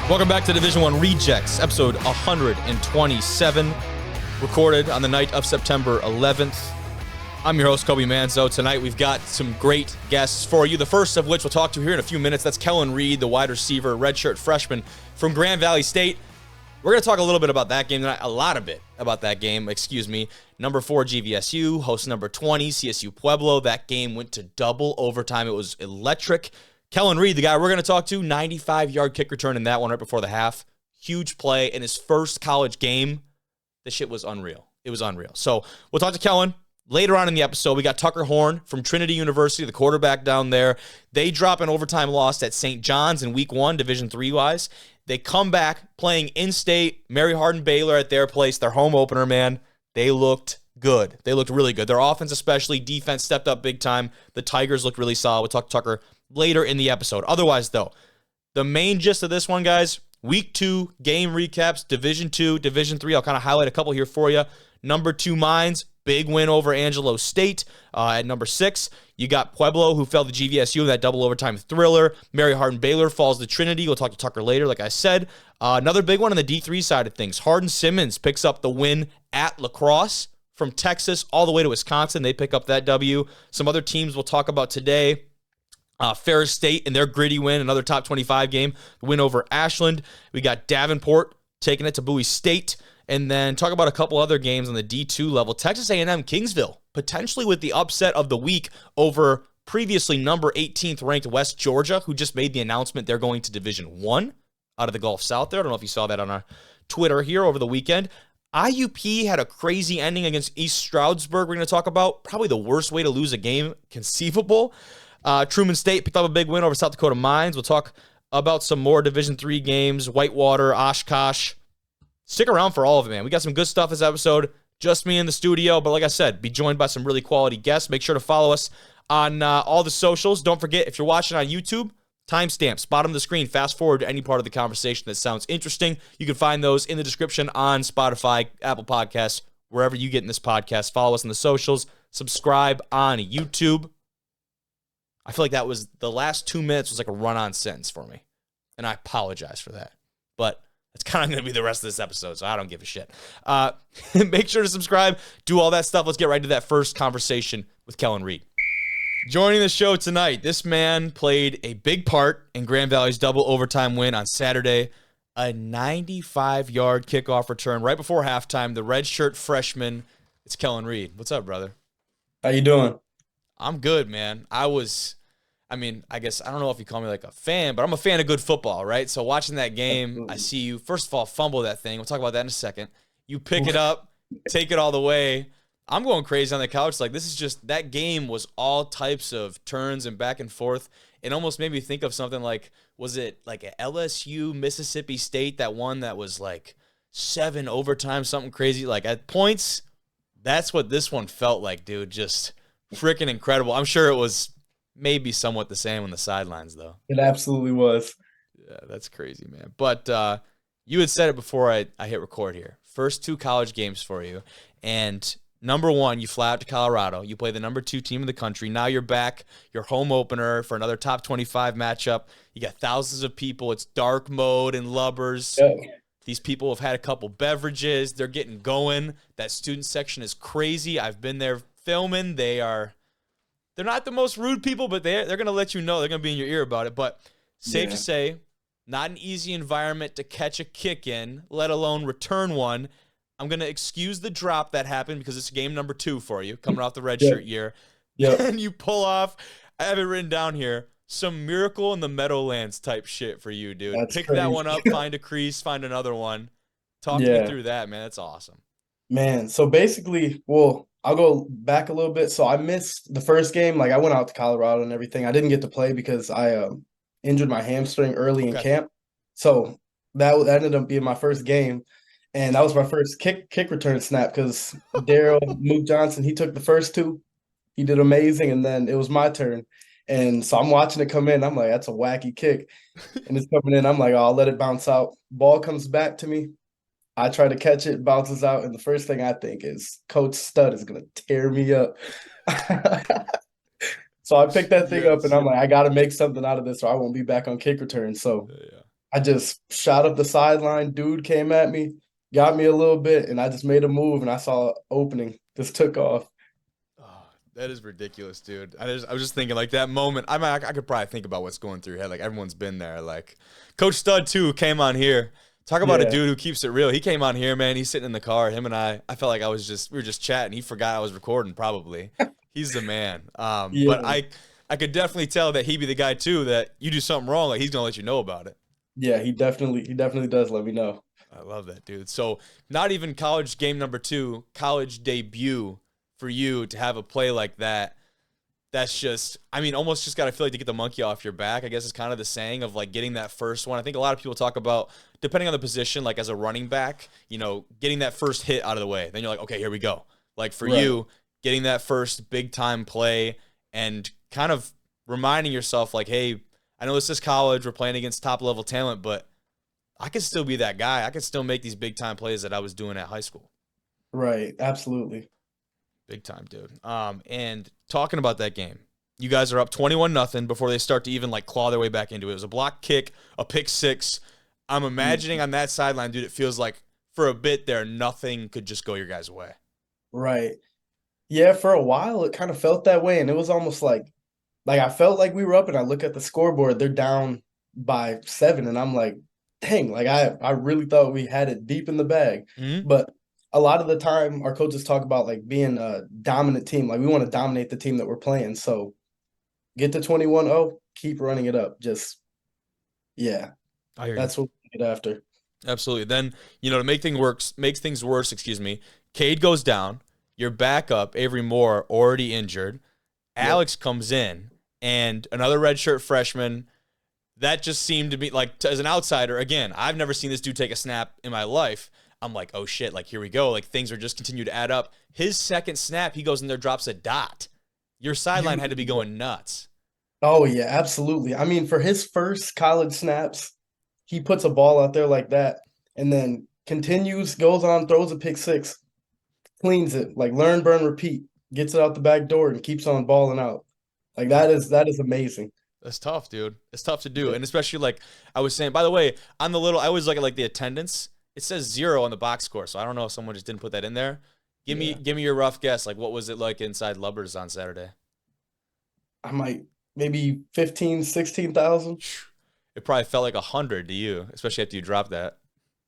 Welcome back to Division I Rejects, episode 127, recorded on the night of September 11th. I'm your host, Kobe Manzo. Tonight we've got some great guests for you, the first of which we'll talk to here in a few minutes. That's Kellen Reed, the wide receiver, redshirt freshman from Grand Valley State. We're going to talk a little bit about that game tonight, a lot of it about that game, Number 4, GVSU, host number 20, CSU Pueblo. That game went to double overtime. It was electric. Kellen Reed, the guy we're going to talk to, 95-yard kick return in that one right before the half. Huge play in his first college game. This shit was unreal. It was unreal. So we'll talk to Kellen later on in the episode. We got Tucker Horn from Trinity University, the quarterback down there. They drop an overtime loss at St. John's in week 1, Division III-wise. They come back playing in-state, Mary Hardin Baylor at their place, their home opener, man. They looked good. They looked really good. Their offense especially, defense stepped up big time. The Tigers looked really solid. We'll talk to Tucker later in the episode. Otherwise, though, the main gist of this one, guys, week 2 game recaps, Division II, Division III. I'll kind of highlight a couple here for you. Number 2 Mines, big win over Angelo State. At number 6, you got Pueblo, who fell to GVSU in that double overtime thriller. Mary Hardin Baylor falls to Trinity. We'll talk to Tucker later, like I said. Another big one on the D3 side of things. Hardin Simmons picks up the win at La Crosse from Texas all the way to Wisconsin. They pick up that W. Some other teams we'll talk about today. Ferris State and their gritty win, another top 25 game, the win over Ashland. We got Davenport taking it to Bowie State. And then talk about a couple other games on the D2 level. Texas A&M Kingsville, potentially with the upset of the week over previously number 18th ranked West Georgia, who just made the announcement they're going to Division I out of the Gulf South there. I don't know if you saw that on our Twitter here over the weekend. IUP had a crazy ending against East Stroudsburg we're going to talk about. Probably the worst way to lose a game conceivable. Truman State picked up a big win over South Dakota Mines. We'll talk about some more Division III games, Whitewater, Oshkosh. Stick around for all of it, man. We got some good stuff this episode. Just me in the studio, but like I said, be joined by some really quality guests. Make sure to follow us on all the socials. Don't forget, if you're watching on YouTube, timestamps, bottom of the screen, fast forward to any part of the conversation that sounds interesting. You can find those in the description on Spotify, Apple Podcasts, wherever you get in this podcast. Follow us on the socials. Subscribe on YouTube. I feel like that was the last 2 minutes was like a run-on sentence for me, and I apologize for that. But it's kind of going to be the rest of this episode, so I don't give a shit. Make sure to subscribe, do all that stuff. Let's get right to that first conversation with Kellen Reed. Joining the show tonight, this man played a big part in Grand Valley's double overtime win on Saturday. A 95-yard kickoff return right before halftime. The redshirt freshman, it's Kellen Reed. What's up, brother? How you doing? I'm good, man. I guess, I don't know if you call me like a fan, but I'm a fan of good football, right? So watching that game, Absolutely. I see you, first of all, fumble that thing. We'll talk about that in a second. You pick it up, take it all the way. I'm going crazy on the couch. Like, this is just, that game was all types of turns and back and forth. It almost made me think of something like, was it like a LSU, Mississippi State, that one that was like 7 overtime, something crazy? Like, at points, that's what this one felt like, dude. Just freaking incredible. I'm sure it was maybe somewhat the same on the sidelines, though. It absolutely was. Yeah, that's crazy, man. But you had said it before I hit record here. First 2 college games for you. And number 1, you fly out to Colorado. You play the number 2 team in the country. Now you're back, your home opener for another top 25 matchup. You got thousands of people. It's dark mode and lubbers. Yeah. These people have had a couple beverages. They're getting going. That student section is crazy. I've been there filming. They're not the most rude people, but they're going to let you know. They're going to be in your ear about it. But safe to say, not an easy environment to catch a kick in, let alone return one. I'm going to excuse the drop that happened because it's game number 2 for you, coming off the redshirt year. Yeah. And you pull off, I have it written down here, some Miracle in the Meadowlands type shit for you, dude. That's Pick crazy. that one up, find a crease, find another one. Talk me through that, man. That's awesome. Man, so basically, I'll go back a little bit. So I missed the first game. Like, I went out to Colorado and everything. I didn't get to play because I injured my hamstring early in camp. So that ended up being my first game. And that was my first kick return snap because Daryl Mook Johnson, he took the first 2. He did amazing. And then it was my turn. And so I'm watching it come in. I'm like, that's a wacky kick. And it's coming in. I'm like, oh, I'll let it bounce out. Ball comes back to me. I try to catch it, bounces out, and the first thing I think is Coach Stud is going to tear me up. So I picked that thing up, and I'm like, I got to make something out of this or I won't be back on kick return. So I just shot up the sideline. Dude came at me, got me a little bit, and I just made a move, and I saw opening. Just took off. Oh, that is ridiculous, dude. I was just thinking, like, that moment. I mean, I could probably think about what's going through your head. Like, everyone's been there. Like, Coach Stud too came on here. Talk about a Yeah, dude who keeps it real. He came on here, man. He's sitting in the car. Him and I felt like we were just chatting. He forgot I was recording, probably. He's the man. But yeah, I could definitely tell that he'd be the guy too. That you do something wrong, like he's gonna let you know about it. yeah. He definitely does let me know. I love that, dude. So, not even college game number 2, college debut for you to have a play like that. That's just, I mean, almost just got to feel like to get the monkey off your back. I guess is kind of the saying of like getting that first one. I think a lot of people talk about, depending on the position, like as a running back, getting that first hit out of the way. Then you're like, okay, here we go. Like for Right, you, getting that first big time play and kind of reminding yourself, like, hey, I know this is college. We're playing against top level talent, but I could still be that guy. I could still make these big time plays that I was doing at high school. right. Absolutely. Big time, dude. And talking about that game, you guys are up 21-0 before they start to even like claw their way back into it. It was a block kick, a pick six. I'm imagining on that sideline, dude, it feels like for a bit there, nothing could just go your guys' way. Right. Yeah, for a while it kind of felt that way, and it was almost like I felt like we were up, and I look at the scoreboard, they're down by 7, and I'm like, dang, like I really thought we had it deep in the bag. Mm-hmm. But a lot of the time our coaches talk about like being a dominant team. Like we want to dominate the team that we're playing. So get to 21-0, keep running it up. Just yeah, I hear you. that's what we get after. Absolutely. Then, to makes things worse, excuse me. Cade goes down. Your backup, Avery Moore, already injured. Yep. Alex comes in, and another redshirt freshman. That just seemed to be like, as an outsider, again, I've never seen this dude take a snap in my life. I'm like, oh shit, like here we go. Like things are just continue to add up. His second snap, he goes in there, drops a dot. Your sideline had to be going nuts. Oh yeah, absolutely. I mean, for his first college snaps, he puts a ball out there like that and then continues, goes on, throws a pick six, cleans it, like learn, burn, repeat, gets it out the back door and keeps on balling out. Like that is amazing. That's tough, dude. It's tough to do. Yeah. And especially like I was saying, by the way, on the little, I always look at like the attendance. It says 0 on the box score. So I don't know if someone just didn't put that in there. Yeah. Give me your rough guess. Like what was it like inside Lubbers on Saturday? I might maybe 15, 16,000. It probably felt like 100 to you, especially after you dropped that.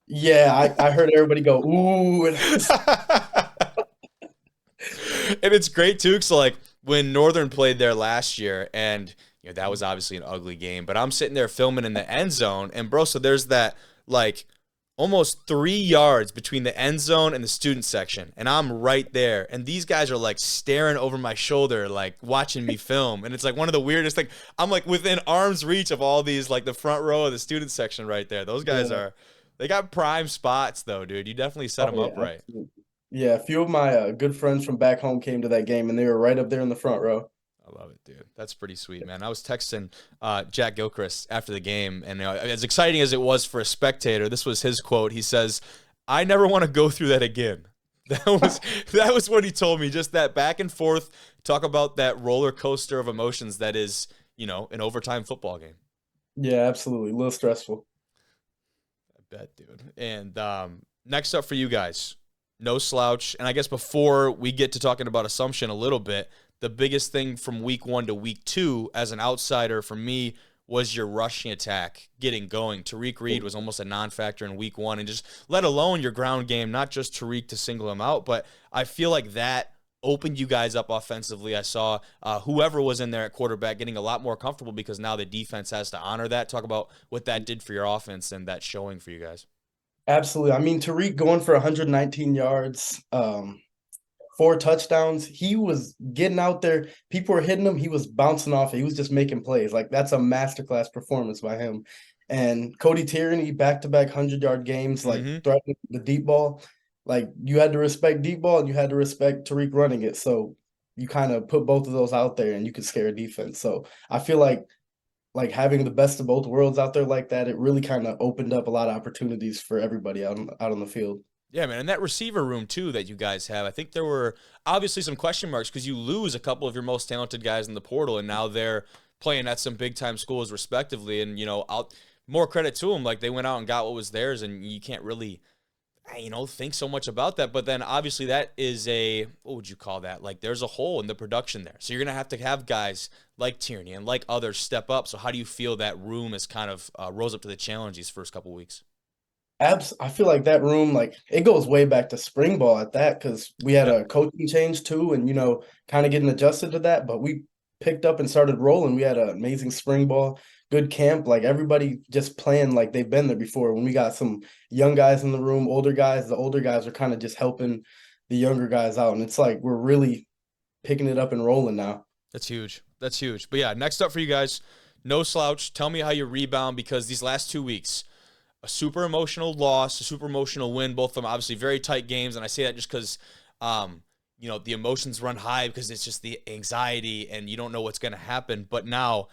Yeah, I heard everybody go, ooh. And And it's great too, because like when Northern played there last year, and that was obviously an ugly game, but I'm sitting there filming in the end zone, and bro, so there's that like almost 3 yards between the end zone and the student section, and I'm right there, and these guys are like staring over my shoulder, like watching me film, and it's like one of the weirdest things. I'm like within arm's reach of all these, like the front row of the student section right there. Those guys yeah. are, they got prime spots though, dude. You definitely set Oh them yeah, up right. absolutely. Yeah, a few of my good friends from back home came to that game and they were right up there in the front row. I love it, dude. That's pretty sweet, man. I was texting Jack Gilchrist after the game, and as exciting as it was for a spectator, this was his quote. He says, "I never want to go through that again." That was what he told me. Just that back and forth, talk about that roller coaster of emotions that is, an overtime football game. Yeah, absolutely. A little stressful. I bet, dude. And next up for you guys, no slouch. And I guess before we get to talking about assumption a little bit, the biggest thing from week 1 to week 2 as an outsider for me was your rushing attack getting going. Tariq Reed was almost a non-factor in week 1, and just let alone your ground game, not just Tariq to single him out, but I feel like that opened you guys up offensively. I saw whoever was in there at quarterback getting a lot more comfortable because now the defense has to honor that. Talk about what that did for your offense and that showing for you guys. Absolutely. I mean, Tariq going for 119 yards, 4 touchdowns. He was getting out there. People were hitting him. He was bouncing off it. He was just making plays. Like that's a masterclass performance by him. And Cody Tierney, back-to-back 100-yard games, like Mm-hmm. threatening the deep ball. Like you had to respect deep ball and you had to respect Tariq running it. So you kind of put both of those out there and you could scare defense. So I feel like having the best of both worlds out there like that, it really kind of opened up a lot of opportunities for everybody out on the field. Yeah, man, and that receiver room too that you guys have. I think there were obviously some question marks because you lose a couple of your most talented guys in the portal, and now they're playing at some big time schools respectively. And more credit to them. Like, they went out and got what was theirs, and you can't really, think so much about that. But then obviously that is what would you call that? Like, there's a hole in the production there. So you're going to have guys like Tierney and like others step up. So how do you feel that room is kind of rose up to the challenge these first couple weeks? I feel like that room, like it goes way back to spring ball at that, because we had Yeah. a coaching change too, and kind of getting adjusted to that. But we picked up and started rolling. We had an amazing spring ball, good camp. Like everybody just playing like they've been there before. When we got some young guys in the room, older guys, the older guys are kind of just helping the younger guys out, and it's like we're really picking it up and rolling now. That's huge. That's huge. But yeah, next up for you guys, no slouch. Tell me how you rebound, because these last 2 weeks, a super emotional loss, a super emotional win, both of them obviously very tight games. And I say that just because, the emotions run high because it's just the anxiety and you don't know what's going to happen. But now,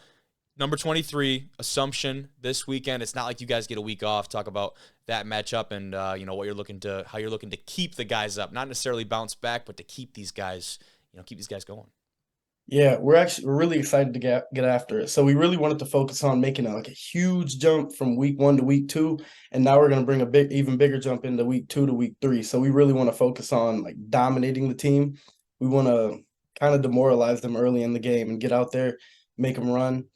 number 23, Assumption this weekend. It's not like you guys get a week off. Talk about that matchup and, how you're looking to keep the guys up, not necessarily bounce back, but to keep these guys, going. Yeah, we're really excited to get after it. So we really wanted to focus on making a huge jump from week 1 to week 2, and now we're going to bring a even bigger jump into week 2 to week 3. So we really want to focus on like dominating the team. We want to kind of demoralize them early in the game and get out there, make them run,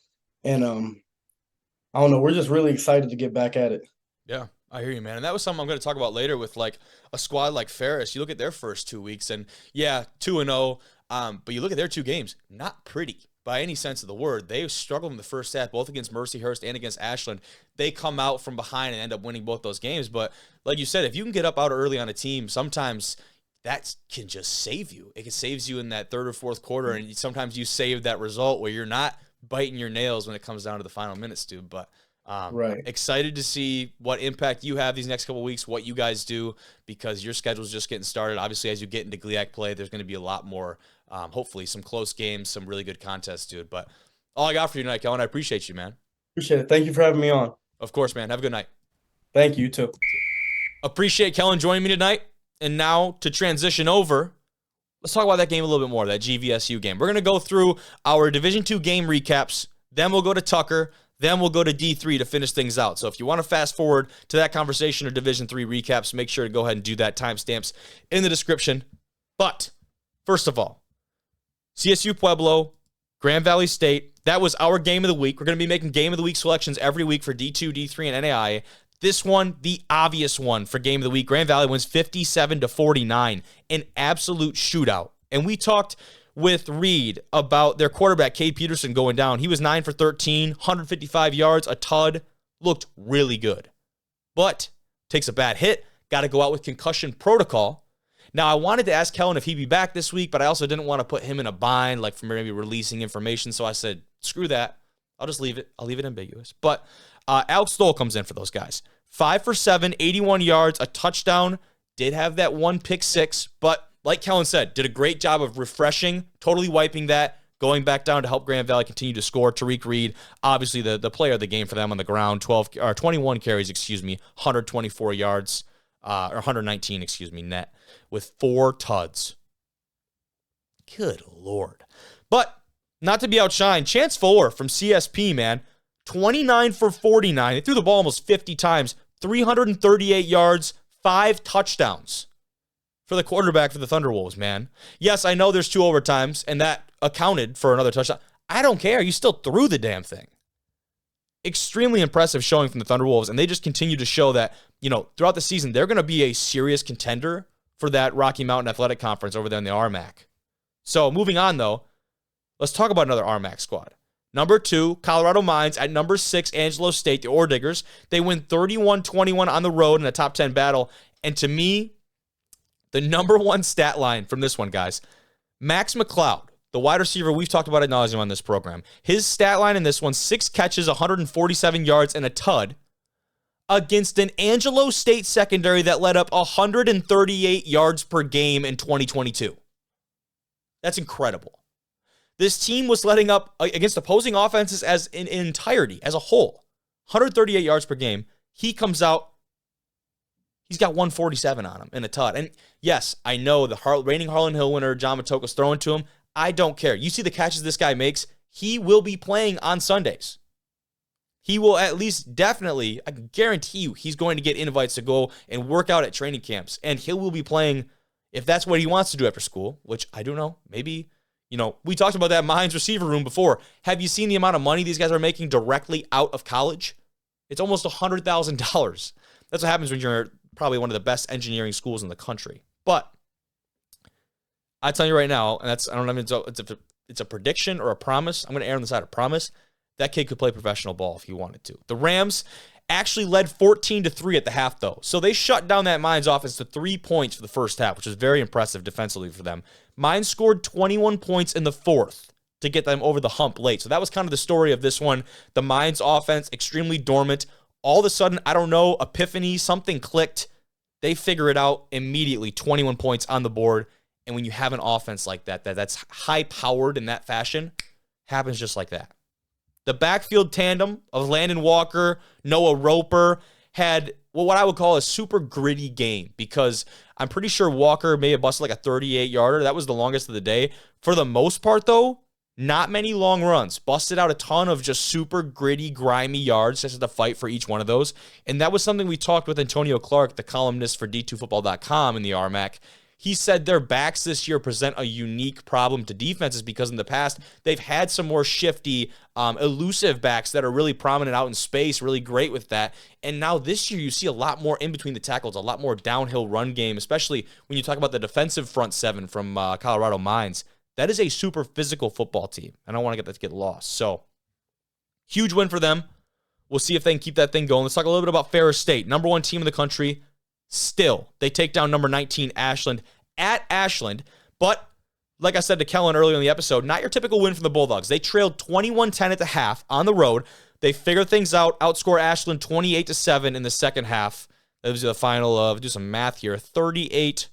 and I don't know. We're just really excited to get back at it. Yeah, I hear you, man. And that was something I'm going to talk about later with like a squad like Ferris. You look at their first 2 weeks, and yeah, 2-0. But you look at their 2 games, not pretty by any sense of the word. They struggled in the first half, both against Mercyhurst and against Ashland. They come out from behind and end up winning both those games. But like you said, if you can get up out early on a team, sometimes that can just save you. It can saves you in that third or fourth quarter, and sometimes you save that result where you're not biting your nails when it comes down to the final minutes, dude. But Right. excited to see what impact you have these next couple of weeks, what you guys do, because your schedule's just getting started. Obviously, as you get into GLIAC play, there's going to be a lot more, hopefully some close games, some really good contests, dude. But all I got for you tonight, Kellen, I appreciate you, man. Appreciate it. Thank you for having me on. Of course, man. Have a good night. Thank you too. Appreciate Kellen joining me tonight. And now to transition over, let's talk about that game a little bit more, that GVSU game. We're going to go through our Division II game recaps. Then we'll go to Tucker. Then we'll go to D3 to finish things out. So if you want to fast forward to that conversation or Division III recaps, make sure to go ahead and do that. Timestamps in the description. But first of all, CSU Pueblo, Grand Valley State, that was our game of the week. We're going to be making game of the week selections every week for D2, D3, and NAI. This one, the obvious one for game of the week. Grand Valley wins 57-49, an absolute shootout. And we talked with Reed about their quarterback, Cade Peterson, going down. He was 9 for 13, 155 yards, a tud. Looked really good. But takes a bad hit. Got to go out with concussion protocol. Now, I wanted to ask Kellen if he'd be back this week, but I also didn't want to put him in a bind, like for maybe releasing information. So I said, screw that. I'll just leave it. I'll leave it ambiguous. But Alex Stoll comes in for those guys. 5 for 7, 81 yards, a touchdown. Did have that one pick six, but like Kellen said, did a great job of refreshing, totally wiping that, going back down to help Grand Valley continue to score. Tariq Reed, obviously the player of the game for them on the ground, 21 carries, 124 yards, or 119, net, with 4 tuds. Good Lord. But not to be outshined, Chance Fuller from CSP, man, 29 for 49. They threw the ball almost 50 times, 338 yards, 5 touchdowns for the quarterback for the Thunderwolves, man. Yes, I know there's 2 overtimes, and that accounted for another touchdown. I don't care. You still threw the damn thing. Extremely impressive showing from the Thunderwolves, and they just continue to show that, throughout the season, they're going to be a serious contender for that Rocky Mountain Athletic Conference over there in the RMAC. So, moving on, though, let's talk about another RMAC squad. Number 2, Colorado Mines. At number 6, Angelo State, the Ore Diggers. They win 31-21 on the road in a top 10 battle. And to me, the number 1 stat line from this one, guys, Max McLeod, the wide receiver we've talked about ad nauseum on this program. His stat line in this one, 6 catches, 147 yards, and a tud against an Angelo State secondary that led up 138 yards per game in 2022. That's incredible. This team was letting up against opposing offenses as in entirety, as a whole, 138 yards per game. He comes out, he's got 147 on him in a tud. And yes, I know the reigning Harlan Hill winner, John Matoka's throwing to him. I don't care. You see the catches this guy makes, he will be playing on Sundays. He will at least definitely, I can guarantee you, he's going to get invites to go and work out at training camps. And he will be playing, if that's what he wants to do after school, which I don't know. Maybe, we talked about that Mines receiver room before. Have you seen the amount of money these guys are making directly out of college? It's almost $100,000. That's what happens when you're probably one of the best engineering schools in the country. But I tell you right now, and I don't know if it's a prediction or a promise. I'm going to err on the side of promise. That kid could play professional ball if he wanted to. The Rams actually led 14-3 at the half, though. So they shut down that Mines offense to 3 points for the first half, which was very impressive defensively for them. Mines scored 21 points in the fourth to get them over the hump late. So that was kind of the story of this one. The Mines offense, extremely dormant. All of a sudden, I don't know, epiphany, something clicked. They figure it out immediately, 21 points on the board. And when you have an offense like that's high-powered in that fashion, happens just like that. The backfield tandem of Landon Walker, Noah Roper had what I would call a super gritty game because I'm pretty sure Walker may have busted like a 38-yarder. That was the longest of the day. For the most part, though, not many long runs. Busted out a ton of just super gritty, grimy yards just to fight for each one of those. And that was something we talked with Antonio Clark, the columnist for D2Football.com in the RMAC. He said their backs this year present a unique problem to defenses because in the past, they've had some more shifty, elusive backs that are really prominent out in space, really great with that. And now this year, you see a lot more in between the tackles, a lot more downhill run game, especially when you talk about the defensive front seven from Colorado Mines. That is a super physical football team. I don't want to get that to get lost. So, huge win for them. We'll see if they can keep that thing going. Let's talk a little bit about Ferris State, number 1 team in the country. Still, they take down number 19, Ashland, at Ashland. But, like I said to Kellen earlier in the episode, not your typical win from the Bulldogs. They trailed 21-10 at the half on the road. They figure things out, outscore Ashland 28-7 in the second half. That was the final of, do some math here, 38-28.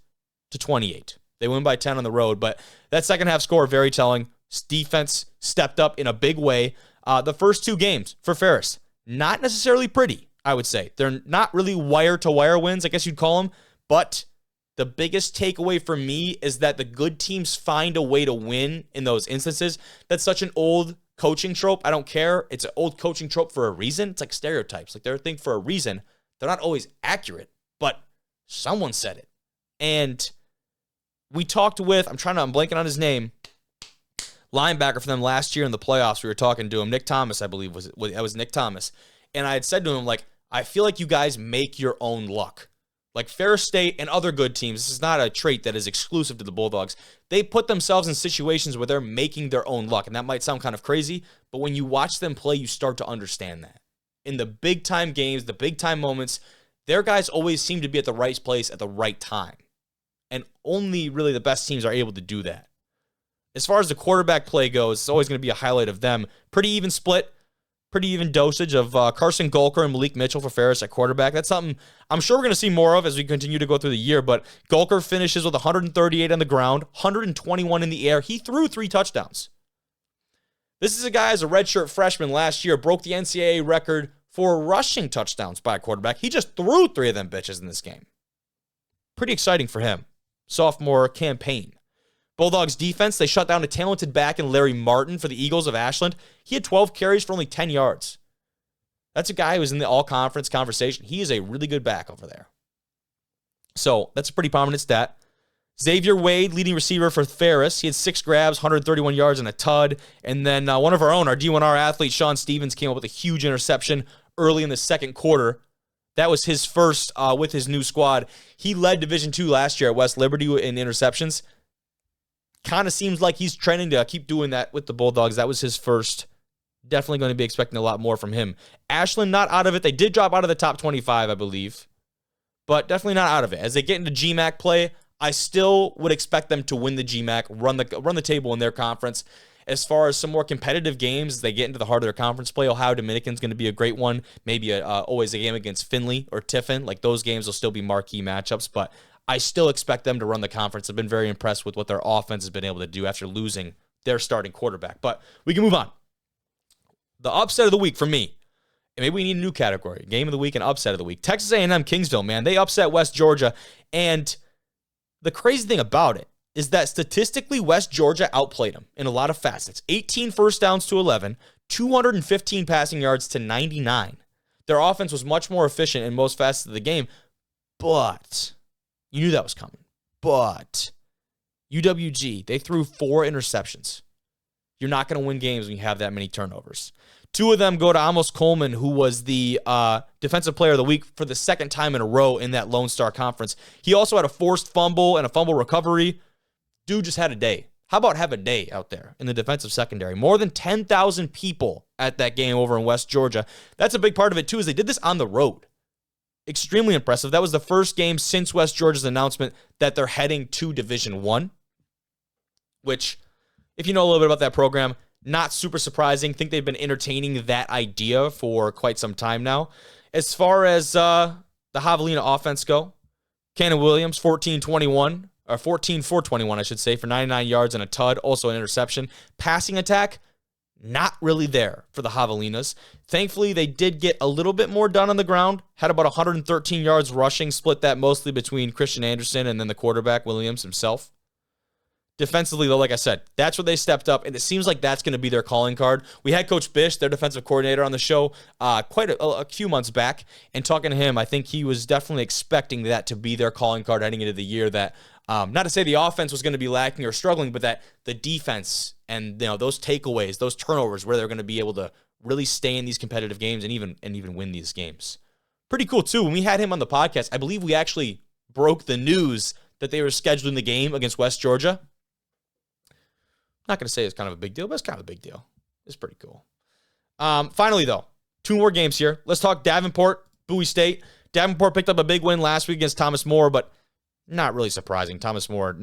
They win by 10 on the road, but that second half score, very telling. Defense stepped up in a big way. The first 2 games for Ferris, not necessarily pretty. I would say. They're not really wire-to-wire wins, I guess you'd call them, but the biggest takeaway for me is that the good teams find a way to win in those instances. That's such an old coaching trope. I don't care. It's an old coaching trope for a reason. It's like stereotypes. Like they're a thing for a reason. They're not always accurate, but someone said it. And we talked with, I'm blanking on his name, linebacker for them last year in the playoffs. We were talking to him. Nick Thomas, I believe, was Nick Thomas. And I had said to him, like, I feel like you guys make your own luck. Like Ferris State and other good teams, this is not a trait that is exclusive to the Bulldogs. They put themselves in situations where they're making their own luck. And that might sound kind of crazy, but when you watch them play, you start to understand that. In the big-time games, the big-time moments, their guys always seem to be at the right place at the right time. And only really the best teams are able to do that. As far as the quarterback play goes, it's always going to be a highlight of them. Pretty even split. Pretty even dosage of Carson Golker and Malik Mitchell for Ferris at quarterback. That's something I'm sure we're going to see more of as we continue to go through the year, but Golker finishes with 138 on the ground, 121 in the air. He threw 3 touchdowns. This is a guy as a redshirt freshman last year, broke the NCAA record for rushing touchdowns by a quarterback. He just threw 3 of them bitches in this game. Pretty exciting for him. Sophomore campaign. Bulldogs defense, they shut down a talented back in Larry Martin for the Eagles of Ashland. He had 12 carries for only 10 yards. That's a guy who was in the all-conference conversation. He is a really good back over there. So that's a pretty prominent stat. Xavier Wade, leading receiver for Ferris. He had 6 grabs, 131 yards, and a tud. And then one of our own, our D1R athlete, Sean Stevens, came up with a huge interception early in the second quarter. That was his first with his new squad. He led Division II last year at West Liberty in interceptions. Kind of seems like he's trending to keep doing that with the Bulldogs. That was his first. Definitely going to be expecting a lot more from him. Ashland not out of it. They did drop out of the top 25, I believe. But definitely not out of it. As they get into GMAC play, I still would expect them to win the GMAC, run the table in their conference. As far as some more competitive games, as they get into the heart of their conference play, Ohio Dominican's going to be a great one. Maybe always a game against Findlay or Tiffin. Like those games will still be marquee matchups, but I still expect them to run the conference. I've been very impressed with what their offense has been able to do after losing their starting quarterback. But we can move on. The upset of the week for me, and maybe we need a new category, game of the week and upset of the week. Texas A&M Kingsville, man, they upset West Georgia. And the crazy thing about it is that statistically West Georgia outplayed them in a lot of facets. 18 first downs to 11, 215 passing yards to 99. Their offense was much more efficient in most facets of the game, but you knew that was coming. But UWG, they threw 4 interceptions. You're not going to win games when you have that many turnovers. 2 of them go to Amos Coleman, who was the Defensive Player of the Week for the second time in a row in that Lone Star Conference. He also had a forced fumble and a fumble recovery. Dude just had a day. How about have a day out there in the defensive secondary? More than 10,000 people at that game over in West Georgia. That's a big part of it, too, is they did this on the road. Extremely impressive. That was the first game since West Georgia's announcement that they're heading to Division I, which, if you know a little bit about that program, not super surprising. Think they've been entertaining that idea for quite some time now. As far as the Javelina offense go, Cannon Williams, 14-21, or 14-for-21, I should say, for 99 yards and a tud, also an interception. Passing attack, not really there for the Javelinas. Thankfully, they did get a little bit more done on the ground. Had about 113 yards rushing, split that mostly between Christian Anderson and then the quarterback, Williams himself. Defensively, though, like I said, that's where they stepped up, and it seems like that's going to be their calling card. We had Coach Bish, their defensive coordinator, on the show quite a few months back, and talking to him, I think he was definitely expecting that to be their calling card heading into the year, that not to say the offense was going to be lacking or struggling, but that the defense and those takeaways, those turnovers, where they're going to be able to really stay in these competitive games and even win these games. Pretty cool, too. When we had him on the podcast, I believe we actually broke the news that they were scheduling the game against West Georgia. Not going to say it's kind of a big deal, but it's kind of a big deal. It's pretty cool. Finally, though, 2 more games here. Let's talk Davenport, Bowie State. Davenport picked up a big win last week against Thomas More, but not really surprising. Thomas More,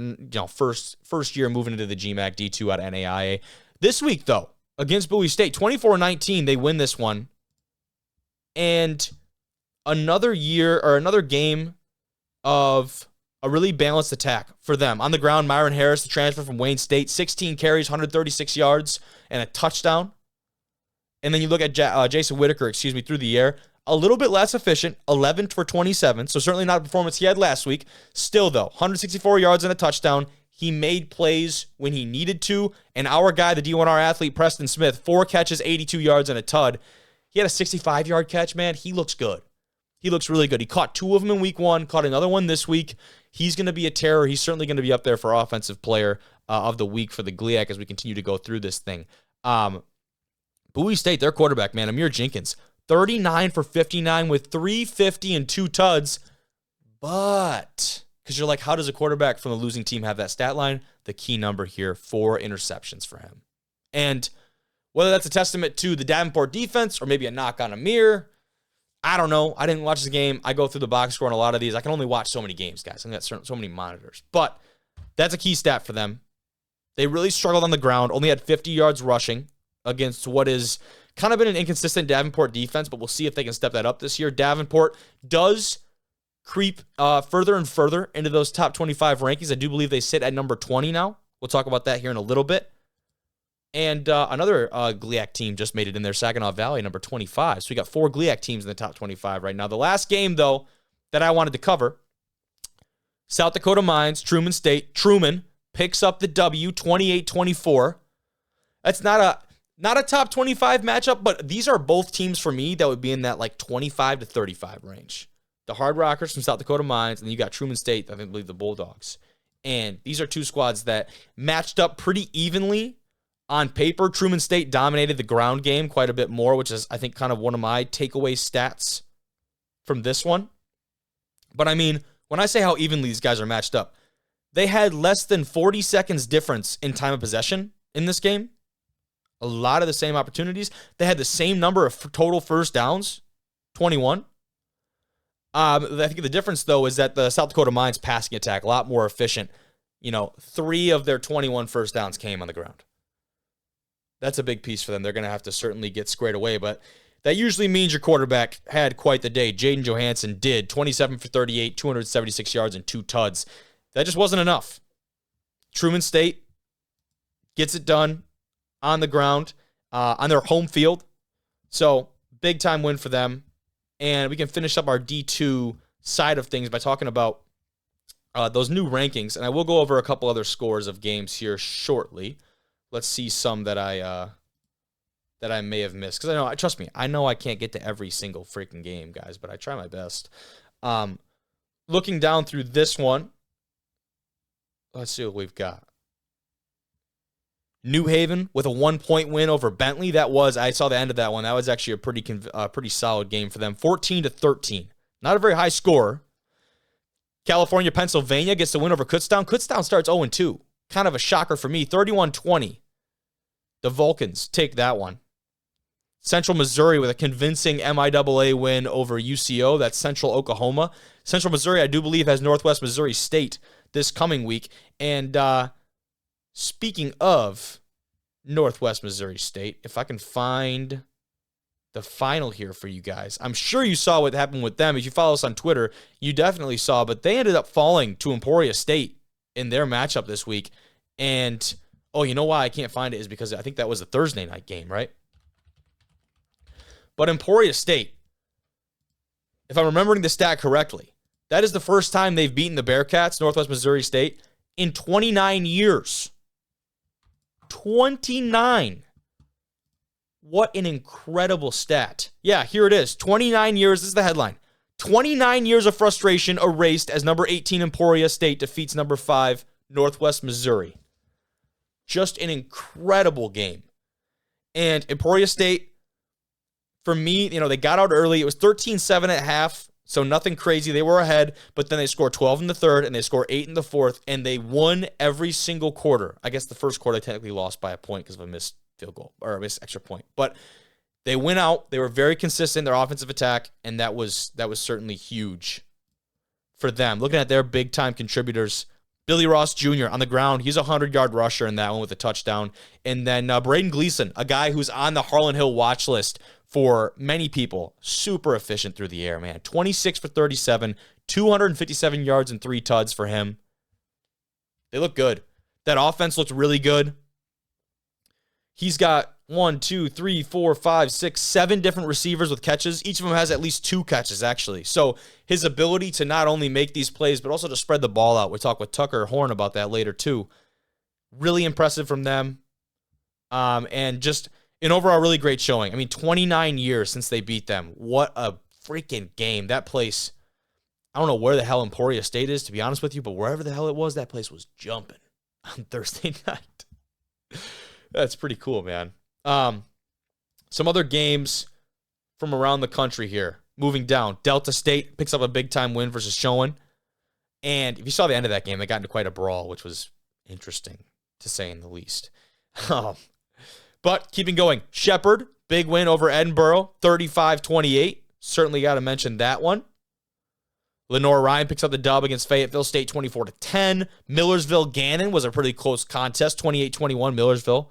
first year moving into the GMAC D2 out of NAIA. This week, though, against Bowie State, 24-19, they win this one. And another game of a really balanced attack for them. On the ground, Myron Harris, the transfer from Wayne State, 16 carries, 136 yards, and a touchdown. And then you look at Jason Whitaker, through the air. A little bit less efficient, 11 for 27, so certainly not a performance he had last week. Still, though, 164 yards and a touchdown. He made plays when he needed to. And our guy, the D1R athlete, Preston Smith, 4 catches, 82 yards, and a tud. He had a 65-yard catch, man. He looks good. He looks really good. He caught 2 of them in week 1, caught another one this week. He's going to be a terror. He's certainly going to be up there for Offensive Player of the Week for the GLIAC as we continue to go through this thing. Bowie State, their quarterback, man, Amir Jenkins, 39 for 59 with 350 and 2 tuds. But, because you're like, how does a quarterback from a losing team have that stat line? The key number here, 4 interceptions for him. And whether that's a testament to the Davenport defense or maybe a knock on Amir, I don't know. I didn't watch the game. I go through the box score on a lot of these. I can only watch so many games, guys. I got so many monitors. But that's a key stat for them. They really struggled on the ground. Only had 50 yards rushing against what is kind of been an inconsistent Davenport defense, but we'll see if they can step that up this year. Davenport does creep further and further into those top 25 rankings. I do believe they sit at number 20 now. We'll talk about that here in a little bit. And another GLIAC team just made it in there, Saginaw Valley, number 25. So we got 4 GLIAC teams in the top 25 right now. The last game, though, that I wanted to cover, South Dakota Mines, Truman State. Truman picks up the W, 28-24. That's not a top 25 matchup, but these are both teams for me that would be in that like 25 to 35 range. The Hard Rockers from South Dakota Mines, and then you got Truman State, I believe the Bulldogs. And these are 2 squads that matched up pretty evenly. On paper, Truman State dominated the ground game quite a bit more, which is, I think, kind of one of my takeaway stats from this one. But, I mean, when I say how evenly these guys are matched up, they had less than 40 seconds difference in time of possession in this game. A lot of the same opportunities. They had the same number of total first downs, 21. I think the difference, though, is that the South Dakota Mines passing attack, a lot more efficient. 3 of their 21 first downs came on the ground. That's a big piece for them. They're going to have to certainly get squared away, but that usually means your quarterback had quite the day. Jaden Johansson did, 27 for 38, 276 yards and 2 tuds. That just wasn't enough. Truman State gets it done on the ground, on their home field. So, big-time win for them. And we can finish up our D2 side of things by talking about those new rankings. And I will go over a couple other scores of games here shortly. Let's see some that I that I may have missed. Because trust me, I know I can't get to every single freaking game, guys, but I try my best. Looking down through this one, let's see what we've got. New Haven with a 1-point win over Bentley. I saw the end of that one. That was actually a pretty solid game for them. 14-13. Not a very high score. California, Pennsylvania gets the win over Kutztown. Kutztown starts 0-2. Kind of a shocker for me. 31-20. The Vulcans take that one. Central Missouri with a convincing MIAA win over UCO. That's Central Oklahoma. Central Missouri, I do believe, has Northwest Missouri State this coming week. And speaking of Northwest Missouri State, if I can find the final here for you guys. I'm sure you saw what happened with them. If you follow us on Twitter, you definitely saw, but they ended up falling to Emporia State in their matchup this week. And, you know why I can't find it is because I think that was a Thursday night game, right? But Emporia State, if I'm remembering the stat correctly, that is the first time they've beaten the Bearcats, Northwest Missouri State, in 29 years. 29. What an incredible stat. Yeah, here it is. 29 years. This is the headline. 29 years of frustration erased as number 18 Emporia State defeats number 5 Northwest Missouri. Just an incredible game. And Emporia State, for me, they got out early. It was 13-7 at half, so nothing crazy. They were ahead, but then they scored 12 in the third, and they scored 8 in the fourth, and they won every single quarter. I guess the first quarter they technically lost by a point because of a missed field goal or a missed extra point. But they went out. They were very consistent in their offensive attack, and that was certainly huge for them. Looking at their big-time contributors, Billy Ross Jr. on the ground. He's a 100-yard rusher in that one with a touchdown. And then Braden Gleason, a guy who's on the Harlan Hill watch list for many people. Super efficient through the air, man. 26 for 37, 257 yards and 3 tuds for him. They look good. That offense looked really good. He's got 1, 2, 3, 4, 5, 6, 7 different receivers with catches. Each of them has at least 2 catches, actually. So his ability to not only make these plays, but also to spread the ball out. We'll talk with Tucker Horn about that later, too. Really impressive from them. And just an overall really great showing. 29 years since they beat them. What a freaking game. That place, I don't know where the hell Emporia State is, to be honest with you, but wherever the hell it was, that place was jumping on Thursday night. That's pretty cool, man. Some other games from around the country here. Moving down, Delta State picks up a big-time win versus Showen. And if you saw the end of that game, they got into quite a brawl, which was interesting, to say in the least. But keeping going, Shepherd, big win over Edinburgh, 35-28. Certainly got to mention that one. Lenore Ryan picks up the dub against Fayetteville State, 24-10. Millersville Gannon was a pretty close contest, 28-21. Millersville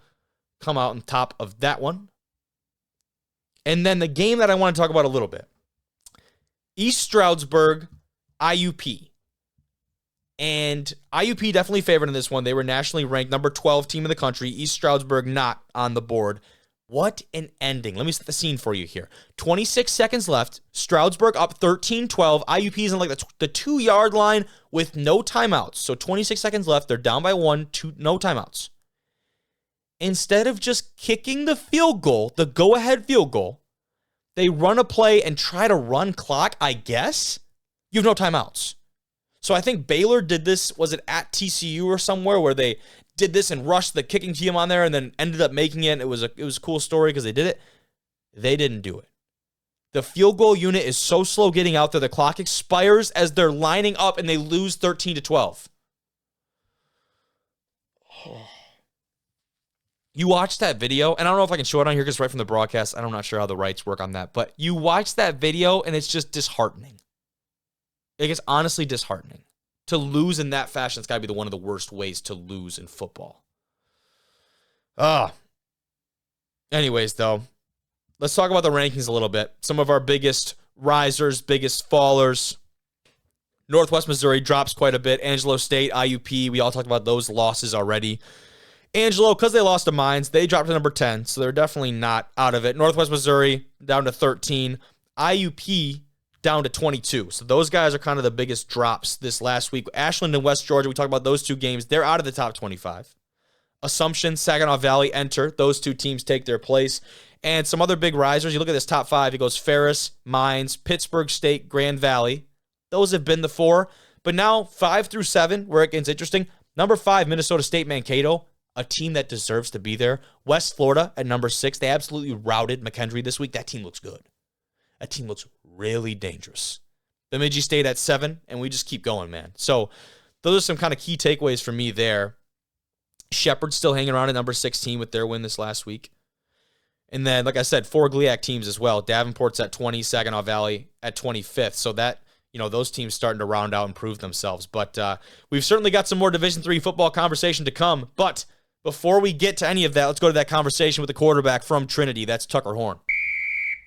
come out on top of that one. And then the game that I want to talk about a little bit. East Stroudsburg, IUP. And IUP definitely favored in this one. They were nationally ranked number 12 team in the country. East Stroudsburg not on the board. What an ending. Let me set the scene for you here. 26 seconds left. Stroudsburg up 13-12. IUP's in like the 2-yard line with no timeouts. So 26 seconds left. They're down by 1, no timeouts. Instead of just kicking the field goal, the go-ahead field goal, they run a play and try to run clock, I guess. You have no timeouts. So I think Baylor did this, was it at TCU or somewhere, where they did this and rushed the kicking team on there and then ended up making it. It was a cool story because they did it. They didn't do it. The field goal unit is so slow getting out there. The clock expires as they're lining up and they lose 13-12. You watch that video, and I don't know if I can show it on here because right from the broadcast, I'm not sure how the rights work on that, but you watch that video and it's just disheartening. It is honestly disheartening. To lose in that fashion, it's got to be one of the worst ways to lose in football. Anyways, though, let's talk about the rankings a little bit. Some of our biggest risers, biggest fallers. Northwest Missouri drops quite a bit. Angelo State, IUP, we all talked about those losses already. Angelo, because they lost to Mines, they dropped to number 10, so they're definitely not out of it. Northwest Missouri down to 13. IUP down to 22. So those guys are kind of the biggest drops this last week. Ashland and West Georgia, we talked about those 2 games. They're out of the top 25. Assumption, Saginaw Valley enter. Those 2 teams take their place. And some other big risers. You look at this top 5. It goes Ferris, Mines, Pittsburgh State, Grand Valley. Those have been the 4. But now 5 through 7, where it gets interesting. Number 5, Minnesota State Mankato, a team that deserves to be there. West Florida at number 6. They absolutely routed McHenry this week. That team looks good. That team looks really dangerous. Bemidji State at 7, and we just keep going, man. So those are some kind of key takeaways for me there. Shepherd's still hanging around at number 16 with their win this last week. And then, like I said, 4 GLIAC teams as well. Davenport's at 20, Saginaw Valley at 25th. So that, those teams starting to round out and prove themselves. But we've certainly got some more Division III football conversation to come. But before we get to any of that, let's go to that conversation with the quarterback from Trinity. That's Tucker Horn.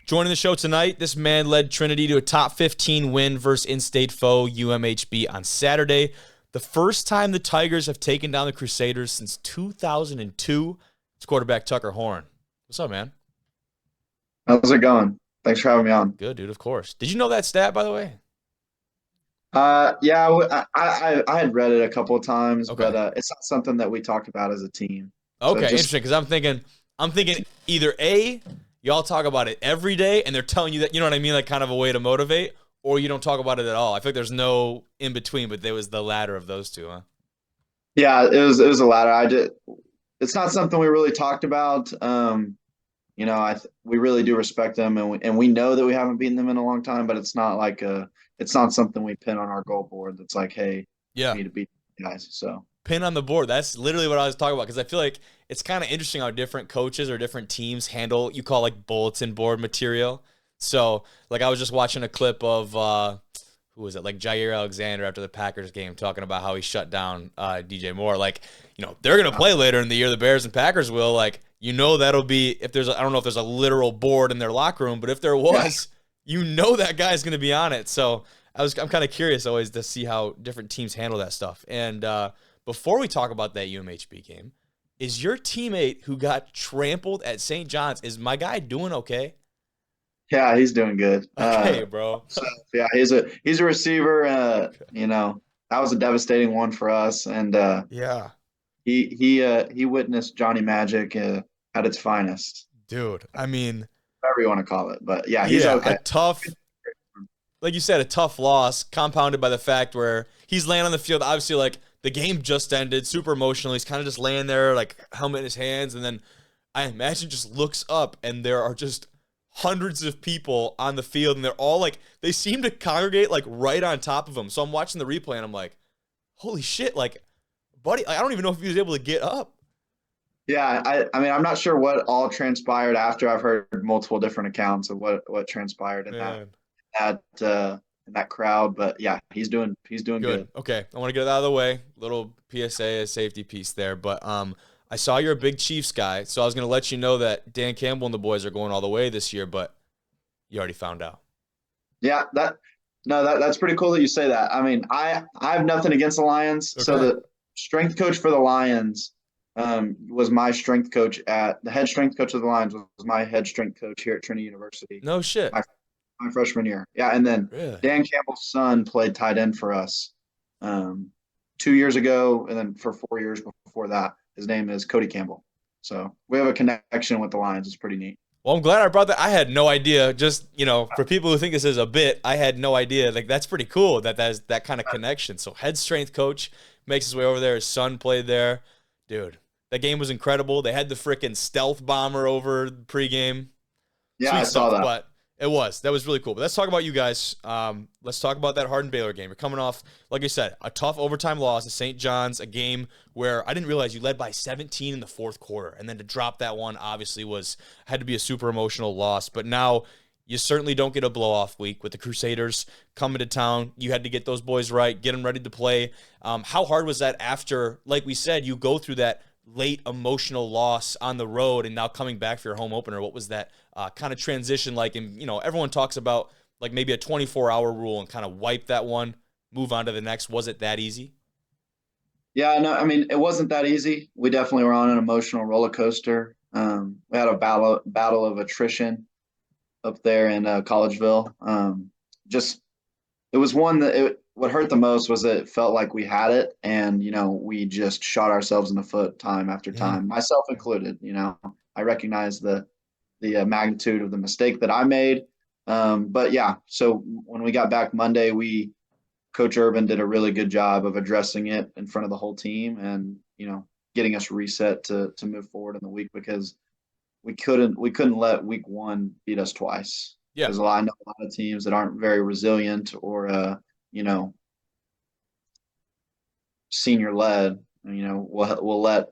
Joining the show tonight, this man led Trinity to a top 15 win versus in-state foe UMHB on Saturday. The first time the Tigers have taken down the Crusaders since 2002. It's quarterback Tucker Horn. What's up, man? How's it going? Thanks for having me on. Good, dude, of course. Did you know that stat, by the way? Yeah, I had read it a couple of times, okay. But it's not something that we talked about as a team. Okay, interesting, because I'm thinking either A, y'all talk about it every day, and they're telling you that, you know what I mean, like kind of a way to motivate, or you don't talk about it at all. I feel like there's no in between, but there was the latter of those two, huh? Yeah, it was the latter. It's not something we really talked about. We really do respect them, and we know that we haven't beaten them in a long time, but it's not something we pin on our goal board. That's like, hey, yeah, we need to beat the guys. So pin on the board. That's literally what I was talking about, because I feel like it's kind of interesting how different coaches or different teams handle, you call like bulletin board material. So like I was just watching a clip of who was it, like Jair Alexander after the Packers game, talking about how he shut down DJ Moore. Like, they're gonna play later in the year, the Bears and Packers will. Like, that'll be, if there's I don't know if there's a literal board in their locker room, but if there was, that guy's gonna be on it. So I'm kind of curious always to see how different teams handle that stuff. And before we talk about that UMHB game, is your teammate who got trampled at St. John's, is my guy doing okay? Yeah, he's doing good. Okay, bro. So, yeah, he's a receiver. That was a devastating one for us, and yeah, he witnessed Johnny Magic at its finest, dude. I mean, whatever you want to call it, but yeah, he's okay. A tough, like you said, a tough loss compounded by the fact where he's laying on the field. Obviously, like the game just ended, super emotional. He's kind of just laying there, like helmet in his hands, and then I imagine just looks up, and there are just hundreds of people on the field, and they're all like, they seem to congregate like right on top of him. So I'm watching the replay, and I'm like, holy shit, like, buddy, I don't even know if he was able to get up. Yeah, I mean, I'm not sure what all transpired after. I've heard multiple different accounts of what transpired in that crowd, but yeah, he's doing good. Okay, I want to get it out of the way. Little PSA, a safety piece there, but I saw you're a big Chiefs guy, so I was going to let you know that Dan Campbell and the boys are going all the way this year, but you already found out. Yeah, that's pretty cool that you say that. I mean, I have nothing against the Lions. Okay. So the strength coach for the Lions was my strength coach the head strength coach of the Lions was my head strength coach here at Trinity University. No shit. My freshman year. Yeah, and then really? Dan Campbell's son played tight end for us 2 years ago, and then for 4 years before that. His name is Cody Campbell. So we have a connection with the Lions. It's pretty neat. Well, I'm glad I brought that. I had no idea. Just, for people who think this is a bit, I had no idea. Like, that's pretty cool that there's that kind of connection. So head strength coach makes his way over there. His son played there. Dude, that game was incredible. They had the freaking stealth bomber over pregame. Yeah, I saw that. But that was really cool. But let's talk about you guys. Let's talk about that Hardin-Baylor game. You're coming off, like I said, a tough overtime loss at St. John's, a game where I didn't realize you led by 17 in the fourth quarter. And then to drop that one obviously had to be a super emotional loss. But now you certainly don't get a blow-off week with the Crusaders coming to town. You had to get those boys right, get them ready to play. How hard was that after, like we said, you go through that late emotional loss on the road and now coming back for your home opener? What was that kind of transition like? And, everyone talks about like maybe a 24-hour rule and kind of wipe that one, move on to the next. Was it that easy? Yeah, no, I mean, it wasn't that easy. We definitely were on an emotional roller coaster. We had a battle of attrition up there in Collegeville. It was one that what hurt the most was that it felt like we had it, and we just shot ourselves in the foot time after time, myself included. I recognize the the magnitude of the mistake that I made. But yeah, so when we got back Monday, Coach Urban did a really good job of addressing it in front of the whole team, and getting us reset to move forward in the week, because we couldn't let week one beat us twice. Yeah. Because I know a lot of teams that aren't very resilient or senior led. We'll let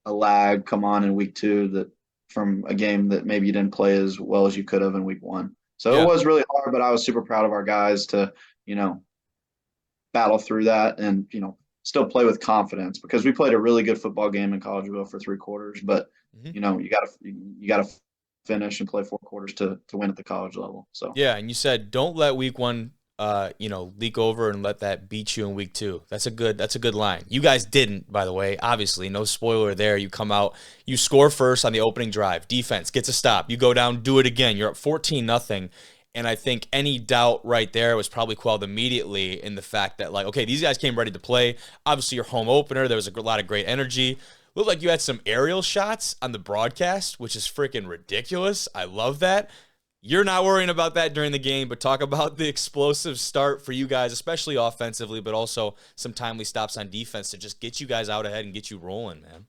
a lag come on in week two that from a game that maybe you didn't play as well as you could have in week one. So Yeah. it was really hard, but I was super proud of our guys to battle through that and still play with confidence, because we played a really good football game in Collegeville for 3 quarters, but you gotta finish and play 4 quarters to win at the college level. So yeah, and you said don't let week one leak over and let that beat you in week two. That's a good line. You guys didn't, by the way. Obviously, no spoiler there. You come out, you score first on the opening drive. Defense gets a stop. You go down, do it again. You're up 14-0. And I think any doubt right there was probably quelled immediately in the fact that, like, okay, these guys came ready to play. Obviously, your home opener, there was a lot of great energy. Looked like you had some aerial shots on the broadcast, which is freaking ridiculous. I love that. You're not worrying about that during the game, but talk about the explosive start for you guys, especially offensively, but also some timely stops on defense to just get you guys out ahead and get you rolling, man.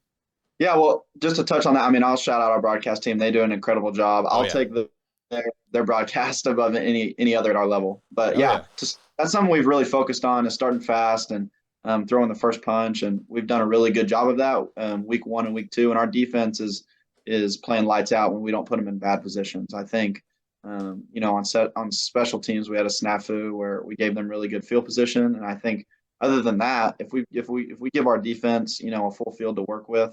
yeah, well, just to touch on that, I mean, I'll shout out our broadcast team. They do an incredible job. I'll take their broadcast above any other at our level. But that's something we've really focused on, is starting fast and throwing the first punch, and we've done a really good job of that week one and week two. And our defense is playing lights out when we don't put them in bad positions. I think on special teams we had a snafu where we gave them really good field position, and I think other than that, if we give our defense a full field to work with,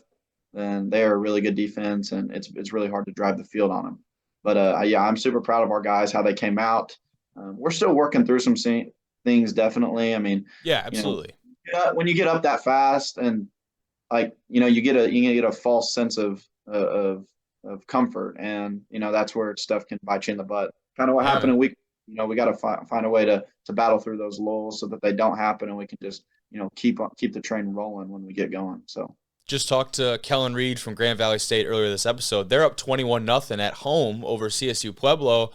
then they are a really good defense, and it's really hard to drive the field on them. But I'm super proud of our guys, how they came out. We're still working through some things, definitely. I mean, yeah, absolutely. When you get up that fast, and you get a false sense of comfort, and that's where stuff can bite you in the butt. Kind of what happened in week. We got to find a way to battle through those lulls so that they don't happen, and we can just keep the train rolling when we get going. So. Just talked to Kellen Reed from Grand Valley State earlier this episode. They're up 21-0 at home over CSU Pueblo.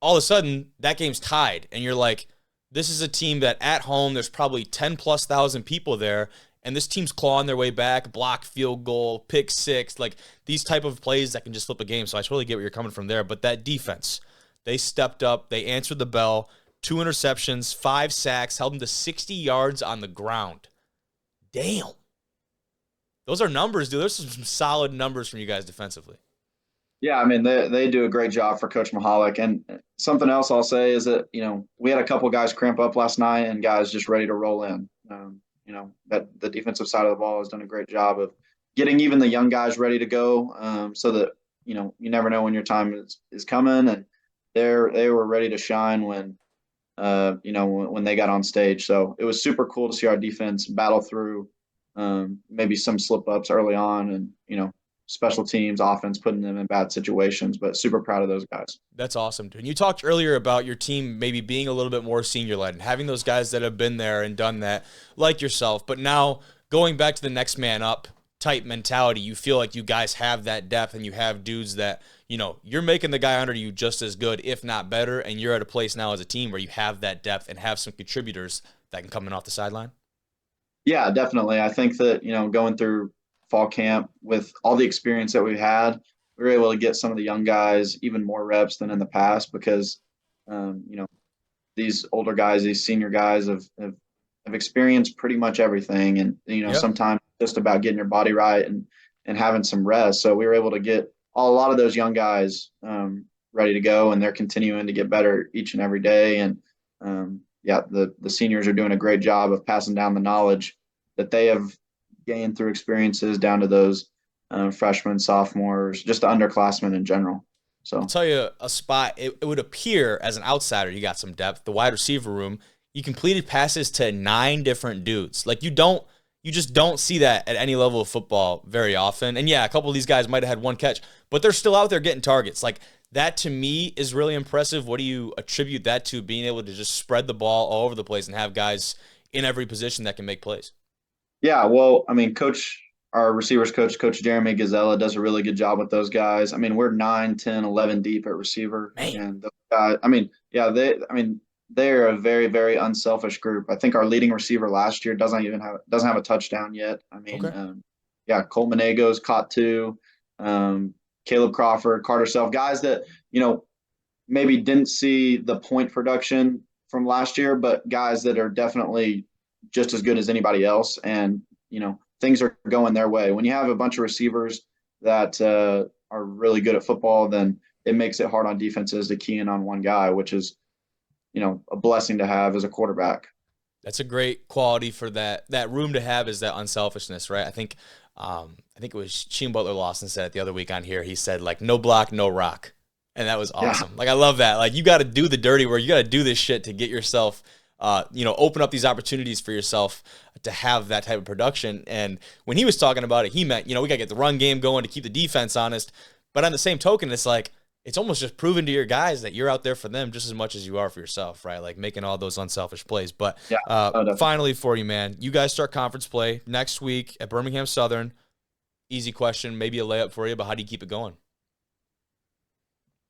All of a sudden, that game's tied, and you're like, this is a team that at home, there's probably 10,000+ people there, and this team's clawing their way back, block, field goal, pick six, like these type of plays that can just flip a game. So I totally get where you're coming from there. But that defense, they stepped up, they answered the bell, 2 interceptions, 5 sacks, held them to 60 yards on the ground. Damn. Those are numbers, dude. There's some solid numbers from you guys defensively. Yeah, I mean, they do a great job for Coach Mahalik. And something else I'll say is that, we had a couple guys cramp up last night and guys just ready to roll in. That the defensive side of the ball has done a great job of getting even the young guys ready to go, so that, you never know when your time is coming. And they were ready to shine when they got on stage. So it was super cool to see our defense battle through maybe some slip ups early on, and special teams, offense, putting them in bad situations, but super proud of those guys. That's awesome, dude. And you talked earlier about your team maybe being a little bit more senior led and having those guys that have been there and done that, like yourself. But now going back to the next man up type mentality, you feel like you guys have that depth, and you have dudes that you're making the guy under you just as good, if not better, and you're at a place now as a team where you have that depth and have some contributors that can come in off the sideline. Yeah, definitely. I think that, going through fall camp with all the experience that we've had, we were able to get some of the young guys even more reps than in the past, because, these older guys, these senior guys have experienced pretty much everything. And, sometimes just about getting your body right and having some rest. So we were able to get a lot of those young guys ready to go, and they're continuing to get better each and every day. And, the seniors are doing a great job of passing down the knowledge that they have gained through experiences down to those freshmen, sophomores, just the underclassmen in general. So I'll tell you a spot, it would appear as an outsider, you got some depth. The wide receiver room, you completed passes to 9 different dudes. Like you just don't see that at any level of football very often. And yeah, a couple of these guys might have had 1 catch, but they're still out there getting targets. Like that to me is really impressive. What do you attribute that to, being able to just spread the ball all over the place and have guys in every position that can make plays? Yeah, well, I mean, Coach our receivers coach, Coach Jeremy Gazella, does a really good job with those guys. I mean, we're 9, 10, 11 deep at receiver. Man. And those guys, they're a very, very unselfish group. I think our leading receiver last year doesn't have a touchdown yet. I mean, Cole Manego's caught 2. Caleb Crawford, Carter Self, guys that, maybe didn't see the point production from last year, but guys that are definitely just as good as anybody else. And, things are going their way. When you have a bunch of receivers that are really good at football, then it makes it hard on defenses to key in on one guy, which is, a blessing to have as a quarterback. That's a great quality for that room to have, is that unselfishness, right? I think it was Sheen Butler Lawson said it the other week on here. He said, like, no block, no rock. And that was awesome. Yeah. Like, I love that. Like, you got to do the dirty work. You got to do this shit to get yourself, open up these opportunities for yourself to have that type of production. And when he was talking about it, he meant, we got to get the run game going to keep the defense honest. But on the same token, it's like, it's almost just proving to your guys that you're out there for them just as much as you are for yourself, right? Like making all those unselfish plays. But finally for you, man, you guys start conference play next week at Birmingham Southern. Easy question, maybe a layup for you, but how do you keep it going?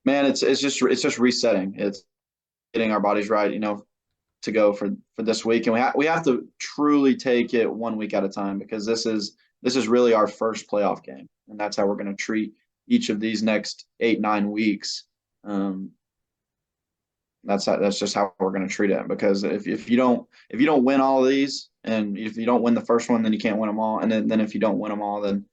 Man, it's just resetting. It's getting our bodies right, to go for this week, and we have to truly take it 1 week at a time, because this is really our first playoff game, and that's how we're going to treat each of these next 8-9 weeks. That's just how we're going to treat it, because if you don't win all of these, and if you don't win the first one, then you can't win them all, and then if you don't win them all, then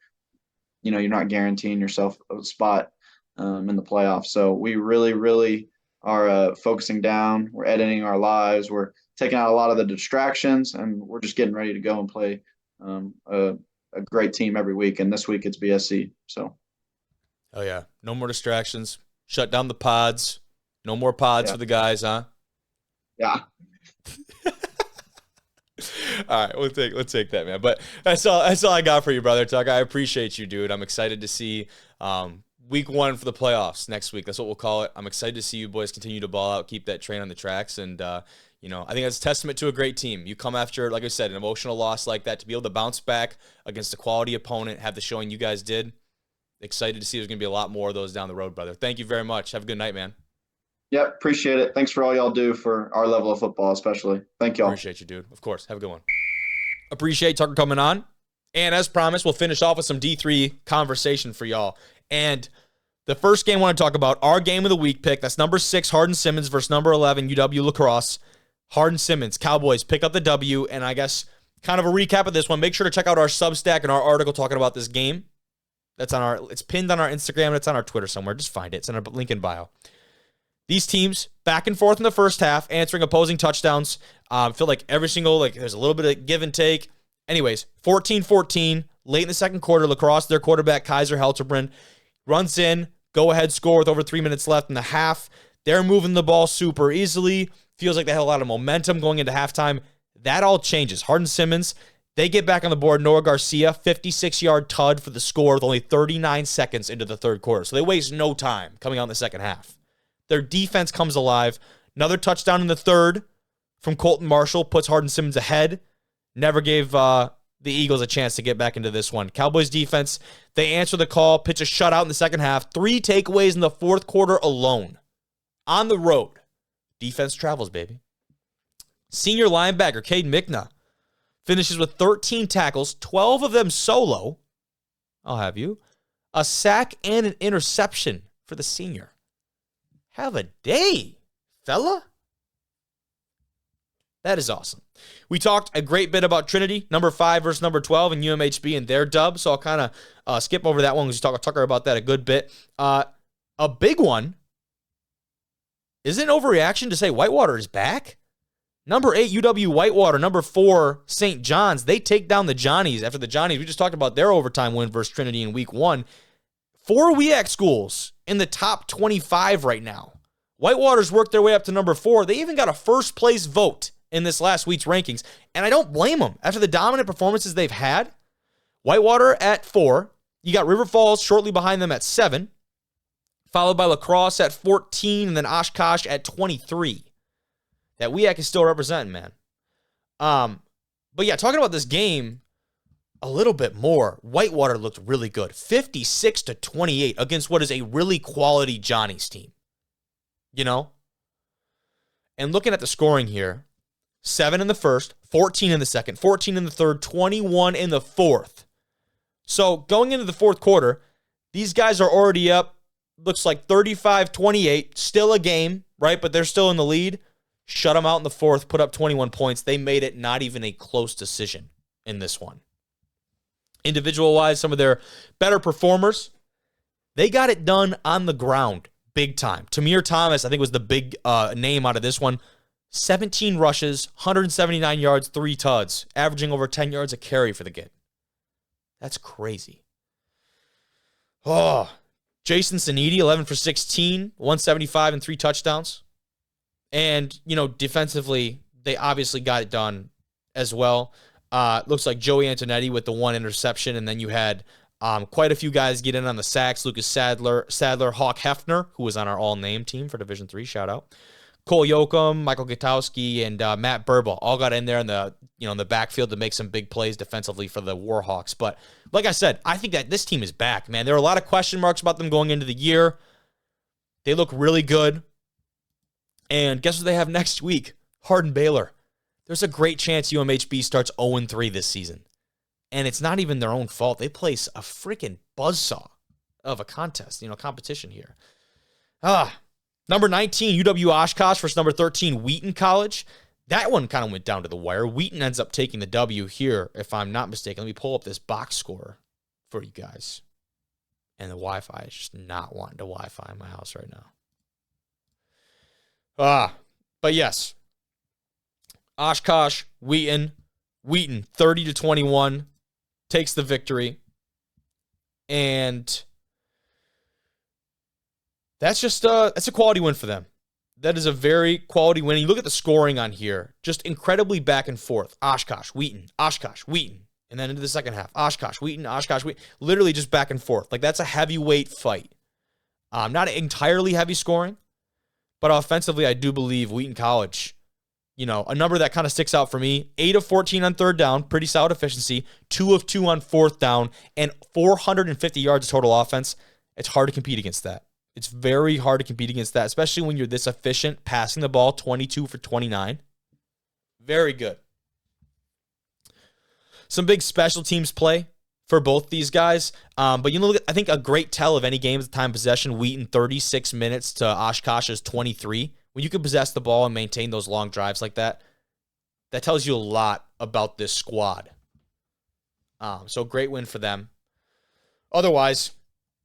you're not guaranteeing yourself a spot in the playoffs. So we really, really are focusing down. We're editing our lives. We're taking out a lot of the distractions, and we're just getting ready to go and play a great team every week. And this week it's BSC. So. Oh yeah, no more distractions. Shut down the pods. No more pods for the guys, huh? Yeah. All right, we'll take that, man. But that's all I got for you, brother. Tuck, I appreciate you, dude. I'm excited to see week 1 for the playoffs next week. That's what we'll call it. I'm excited to see you boys continue to ball out, keep that train on the tracks, and I think that's a testament to a great team. You come after, like I said, an emotional loss like that, to be able to bounce back against a quality opponent, have the showing you guys did. Excited to see there's going to be a lot more of those down the road, brother. Thank you very much. Have a good night, man. Yep, appreciate it. Thanks for all y'all do for our level of football, especially. Thank y'all. Appreciate you, dude. Of course. Have a good one. Appreciate Tucker coming on. And as promised, we'll finish off with some D3 conversation for y'all. And the first game I want to talk about, our game of the week pick. That's number 6, Hardin-Simmons versus number 11, UW La Crosse. Hardin-Simmons, Cowboys pick up the W. And I guess kind of a recap of this one. Make sure to check out our Substack and our article talking about this game. It's pinned on our Instagram, and it's on our Twitter somewhere. Just find it. It's in our link in bio. These teams back and forth in the first half, answering opposing touchdowns. Feel like every single, there's a little bit of give and take. Anyways, 14-14, late in the second quarter, La Crosse, their quarterback, Kaiser Helterbrand, runs in, go-ahead score with over 3 minutes left in the half. They're moving the ball super easily. Feels like they had a lot of momentum going into halftime. That all changes. Hardin-Simmons, they get back on the board. Noah Garcia, 56-yard tud for the score with only 39 seconds into the third quarter. So they waste no time coming out in the second half. Their defense comes alive. Another touchdown in the third from Colton Marshall puts Hardin-Simmons ahead. Never gave the Eagles a chance to get back into this one. Cowboys defense, they answer the call, pitch a shutout in the second half. 3 takeaways in the fourth quarter alone. On the road. Defense travels, baby. Senior linebacker Caden Mickna finishes with 13 tackles, 12 of them solo. I'll have you. A sack and an interception for the senior. Have a day, fella. That is awesome. We talked a great bit about Trinity, number 5 versus number 12, and UMHB and their dub, so I'll kind of skip over that one because we talked to Tucker about that a good bit. A big one, is it an overreaction to say Whitewater is back? Number 8, UW Whitewater. Number 4, St. John's. They take down the Johnnies. After the Johnnies, we just talked about their overtime win versus Trinity in week 1. 4 WEAC schools in the top 25 right now. Whitewater's worked their way up to number 4. They even got a first place vote in this last week's rankings, and I don't blame them. After the dominant performances they've had, Whitewater at 4. You got River Falls shortly behind them at 7, followed by La Crosse at 14, and then Oshkosh at 23. That WEAC is still representing, man. But yeah, talking about this game, a little bit more. Whitewater looked really good. 56-28 against what is a really quality Johnny's team. You know? And looking at the scoring here, 7 in the first, 14 in the second, 14 in the third, 21 in the fourth. So going into the fourth quarter, these guys are already up, looks like 35-28, still a game, right? But they're still in the lead. Shut them out in the fourth, put up 21 points. They made it not even a close decision in this one. Individual-wise, some of their better performers, they got it done on the ground big time. Tamir Thomas, I think, was the big name out of this one. 17 rushes, 179 yards, 3 tuds, averaging over 10 yards a carry for the game. That's crazy. Oh, Jason Sanidi, 11 for 16, 175 and 3 touchdowns. And, you know, defensively, they obviously got it done as well. Looks like Joey Antonetti with the 1 interception, and then you had quite a few guys get in on the sacks. Lucas Sadler, Hawk Hefner, who was on our all-name team for Division III, shout out. Cole Yoakum, Michael Gutowski, and Matt Burba all got in there in the backfield to make some big plays defensively for the Warhawks. But like I said, I think that this team is back, man. There are a lot of question marks about them going into the year. They look really good. And guess what they have next week? Hardin-Baylor. There's a great chance UMHB starts 0-3 this season. And it's not even their own fault. They place a freaking buzzsaw of a contest, competition here. Number 19, UW Oshkosh versus number 13, Wheaton College. That one kind of went down to the wire. Wheaton ends up taking the W here, if I'm not mistaken. Let me pull up this box score for you guys. And the Wi-Fi is just not wanting to Wi-Fi in my house right now. But yes. Oshkosh, Wheaton, 30-21, takes the victory. And that's a quality win for them. That is a very quality win. You look at the scoring on here, just incredibly back and forth. Oshkosh, Wheaton, and then into the second half, Oshkosh, Wheaton, literally just back and forth. Like, that's a heavyweight fight. Not entirely heavy scoring, but offensively, I do believe Wheaton College, a number that kind of sticks out for me, 8 of 14 on third down, pretty solid efficiency, 2 of 2 on fourth down, and 450 yards of total offense. It's hard to compete against that. It's very hard to compete against that, especially when you're this efficient, passing the ball 22 for 29. Very good. Some big special teams play for both these guys. But I think a great tell of any game is the time possession. Wheaton 36 minutes to Oshkosh's 23. When you can possess the ball and maintain those long drives like that, that tells you a lot about this squad. So great win for them. Otherwise,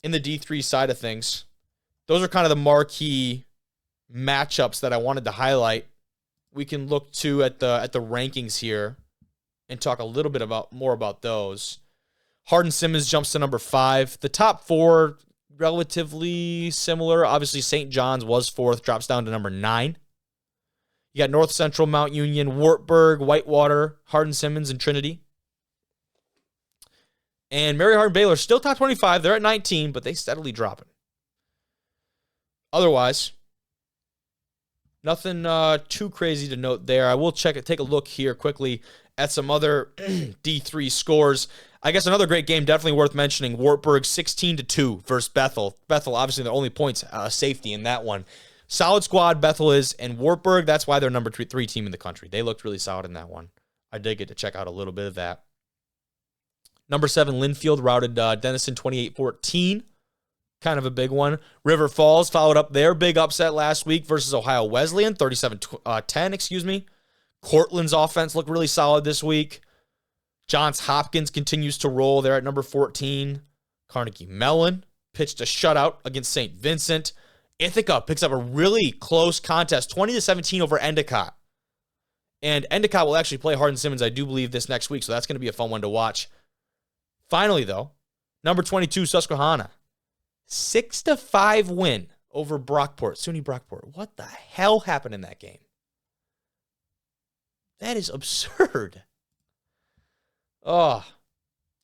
in the D3 side of things, those are kind of the marquee matchups that I wanted to highlight. We can look at the rankings here and talk a little bit more about those. Hardin-Simmons jumps to number 5. The top 4 relatively similar. Obviously, St. John's was 4th, drops down to number 9. You got North Central, Mount Union, Wartburg, Whitewater, Hardin-Simmons, and Trinity. And Mary Hardin-Baylor still top 25. They're at 19, but they steadily dropping. Otherwise, nothing too crazy to note there. I will take a look here quickly at some other D3 scores. I guess another great game, definitely worth mentioning. Wartburg 16-2 versus Bethel. Bethel, obviously, the only points safety in that one. Solid squad, Bethel is, and Wartburg, that's why they're number 3 team in the country. They looked really solid in that one. I did get to check out a little bit of that. Number 7, Linfield routed Denison 28-14. Kind of a big one. River Falls followed up their big upset last week versus Ohio Wesleyan, 37-10, Cortland's offense looked really solid this week. Johns Hopkins continues to roll. They're at number 14. Carnegie Mellon pitched a shutout against St. Vincent. Ithaca picks up a really close contest, 20-17 over Endicott. And Endicott will actually play Hardin-Simmons, I do believe, this next week, so that's going to be a fun one to watch. Finally, though, number 22, Susquehanna. 6-5 win over Brockport, SUNY Brockport. What the hell happened in that game? That is absurd. Oh,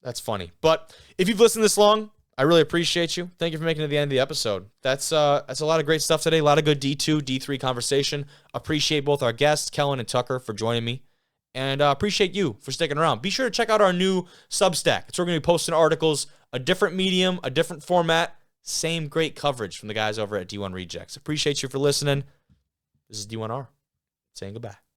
that's funny. But if you've listened this long, I really appreciate you. Thank you for making it to the end of the episode. That's a lot of great stuff today. A lot of good D2, D3 conversation. Appreciate both our guests, Kellen and Tucker, for joining me. And appreciate you for sticking around. Be sure to check out our new Substack. It's where we're going to be posting articles, a different medium, a different format, same great coverage from the guys over at D1 Rejects. Appreciate you for listening. This is D1R saying goodbye.